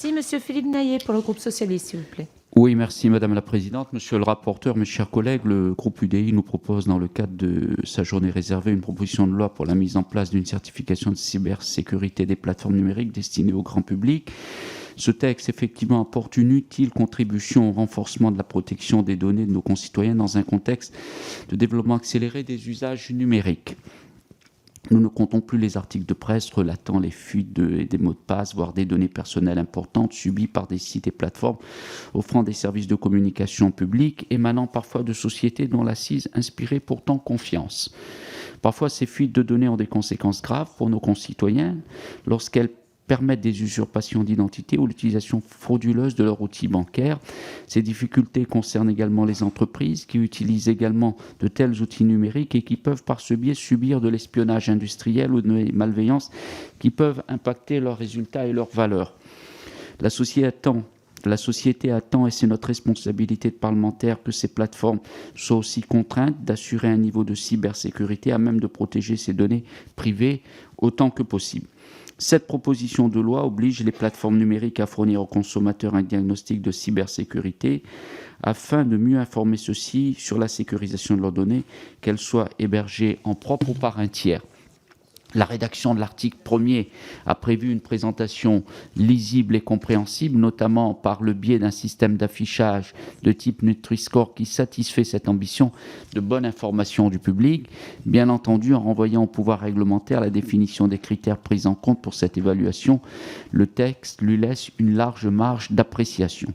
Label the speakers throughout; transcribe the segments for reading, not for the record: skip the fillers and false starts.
Speaker 1: Si, Monsieur Philippe Naillet pour le groupe socialiste, s'il vous plaît.
Speaker 2: Oui, merci Madame la Présidente. Monsieur le rapporteur, mes chers collègues, le groupe UDI nous propose dans le cadre de sa journée réservée une proposition de loi pour la mise en place d'une certification de cybersécurité des plateformes numériques destinées au grand public. Ce texte, effectivement, apporte une utile contribution au renforcement de la protection des données de nos concitoyens dans un contexte de développement accéléré des usages numériques. Nous ne comptons plus les articles de presse relatant les fuites et des mots de passe, voire des données personnelles importantes subies par des sites et plateformes offrant des services de communication publique, émanant parfois de sociétés dont l'assise inspirait pourtant confiance. Parfois, ces fuites de données ont des conséquences graves pour nos concitoyens lorsqu'elles permettent des usurpations d'identité ou l'utilisation frauduleuse de leur outil bancaire. Ces difficultés concernent également les entreprises qui utilisent également de tels outils numériques et qui peuvent par ce biais subir de l'espionnage industriel ou de malveillances qui peuvent impacter leurs résultats et leurs valeurs. La société attend, et c'est notre responsabilité de parlementaires, que ces plateformes soient aussi contraintes d'assurer un niveau de cybersécurité à même de protéger ces données privées autant que possible. Cette proposition de loi oblige les plateformes numériques à fournir aux consommateurs un diagnostic de cybersécurité afin de mieux informer ceux-ci sur la sécurisation de leurs données, qu'elles soient hébergées en propre ou par un tiers. La rédaction de l'article 1er a prévu une présentation lisible et compréhensible, notamment par le biais d'un système d'affichage de type Nutri-Score qui satisfait cette ambition de bonne information du public, bien entendu en renvoyant au pouvoir réglementaire la définition des critères pris en compte pour cette évaluation. Le texte lui laisse une large marge d'appréciation.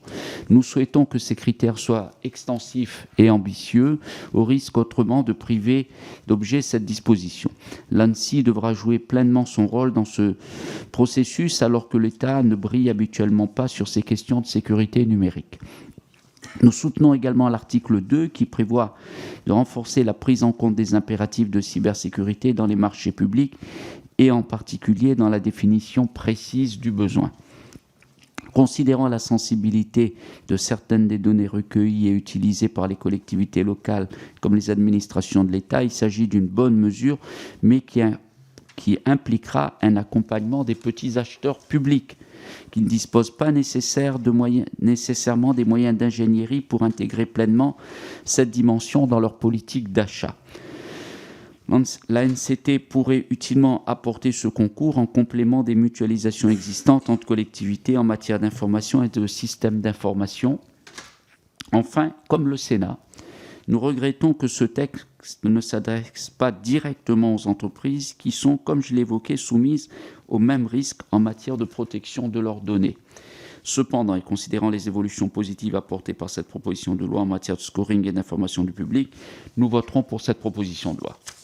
Speaker 2: Nous souhaitons que ces critères soient extensifs et ambitieux, au risque autrement de priver d'objet cette disposition. L'ANSSI devra jouer pleinement son rôle dans ce processus alors que l'État ne brille habituellement pas sur ces questions de sécurité numérique. Nous soutenons également l'article 2 qui prévoit de renforcer la prise en compte des impératifs de cybersécurité dans les marchés publics et en particulier dans la définition précise du besoin. Considérant la sensibilité de certaines des données recueillies et utilisées par les collectivités locales comme les administrations de l'État, il s'agit d'une bonne mesure, mais qui impliquera un accompagnement des petits acheteurs publics qui ne disposent pas nécessairement des moyens d'ingénierie pour intégrer pleinement cette dimension dans leur politique d'achat. L'ANCT pourrait utilement apporter ce concours en complément des mutualisations existantes entre collectivités en matière d'information et de systèmes d'information. Enfin, comme le Sénat, nous regrettons que ce texte ne s'adresse pas directement aux entreprises qui sont, comme je l'évoquais, soumises aux mêmes risques en matière de protection de leurs données. Cependant, et considérant les évolutions positives apportées par cette proposition de loi en matière de scoring et d'information du public, nous voterons pour cette proposition de loi.